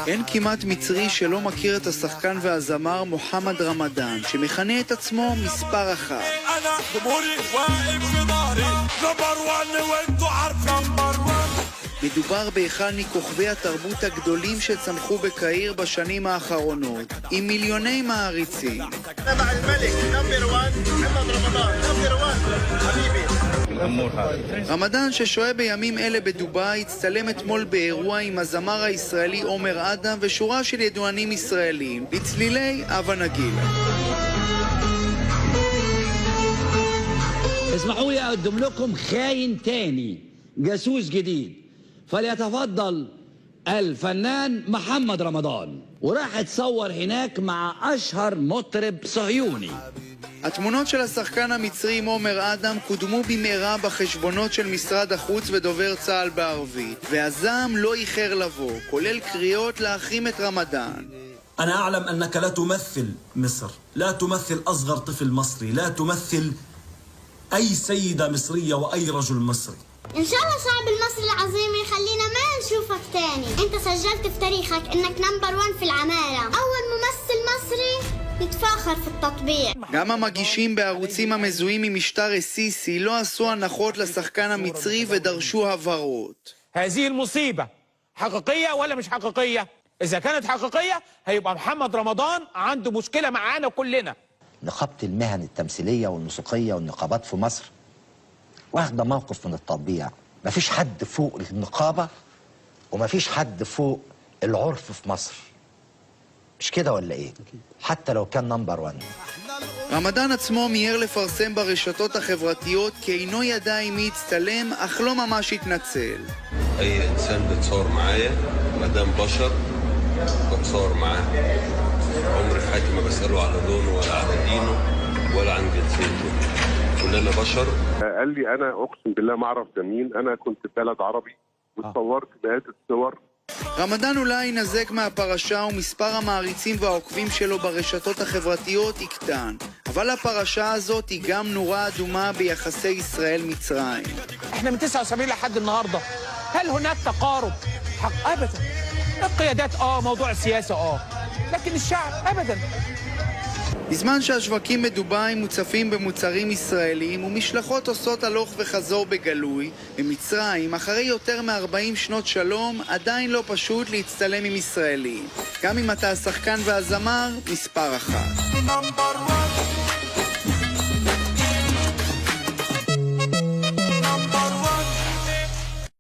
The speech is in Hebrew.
אין כמעט מצרי שלא מכיר את השחקן והזמר מוחמד רמדאן, שמכנה את עצמו מספר אחת. מדובר באחד מכוכבי התרבות הגדולים שצמחו בקהיר בשנים האחרונות, עם מיליוני מעריצים. רמדאן ששוהה בימים אלה בדובאי הצטלם אתמול באירוע עם הזמר הישראלי עומר אדם ושורה של ידוענים ישראלים בצלילי אבא נגילה. اسمحوا لي اقدم لكم خاين تاني جاسوس جديد فليتفضل الفنان محمد رمضان وراح اتصور هناك مع اشهر مطرب صهيوني. התמונות של השחקן המצרי עומר אדם קודמו במהרה בחשבונות של משרד החוץ ודובר צה"ל בערבית, והזעם לא איחר לבוא, כולל קריאות להחרים את רמדאן. أنا أعلم أنك لا تمثل مصر، لا تمثل أصغر طفل مصري، لا تمثل أي سيدة مصرية وأي رجل مصري. إن شاء الله الشعب المصري العظيم يخلينا ما نشوفك تاني. أنت سجلت في تاريخك إنك نمبر 1 في العمالة، أول ممثل مصري يتفاخر في التطبيع. גם המגישים בערוצים המזוהים עם משטר א-סיסי לא עשו הנחות לשחקן המצרי ודרשו הבהרות. هذه المصيبة حقيقية ولا مش حقيقية؟ إذا كانت حقيقية هيبقى محمد رمضان عنده مشكلة معانا كلنا. نقابة المهن التمثيلية والموسيقية والنقابات في مصر واخدة موقف من التطبيع. مفيش حد فوق النقابة ومفيش حد فوق العرف في مصر. مش كده ولا ايه؟ حتى لو كان نمبر 1. רמדאן עצמו מיהר לפרסם ברשתות החברתיות כי אינו ידע עם מי הצטלם, אך לא ממש התנצל. اي انسان بتصور معايا مدام بشر بتصور معاه. عمري في حياتي ما بسأله على لونه ولا على دينه ولا عن جنسيته. كلنا بشر. قال لي انا اقسم بالله ما اعرف ده مين، انا كنت في بلد عربي وصورت مئات الصور. רמדאן אולי נזק מהפרשה ומספר המעריצים והעוקבים שלו ברשתות החברתיות יקטן, אבל הפרשה הזאת היא גם נורה אדומה ביחסי ישראל-מצרים. احنا من 79 لحد النهاردة هل هناك تقارب؟ ابدا. القيادات موضوع السياسة لكن الشعب ابدا. בזמן שהשווקים בדובאי מוצפים במוצרים ישראלים ומשלחות עושות הלוך וחזור בגלוי, במצרים, אחרי יותר מ-40 שנות שלום, עדיין לא פשוט להצטלם עם ישראלים. גם אם אתה השחקן והזמר, מספר אחת.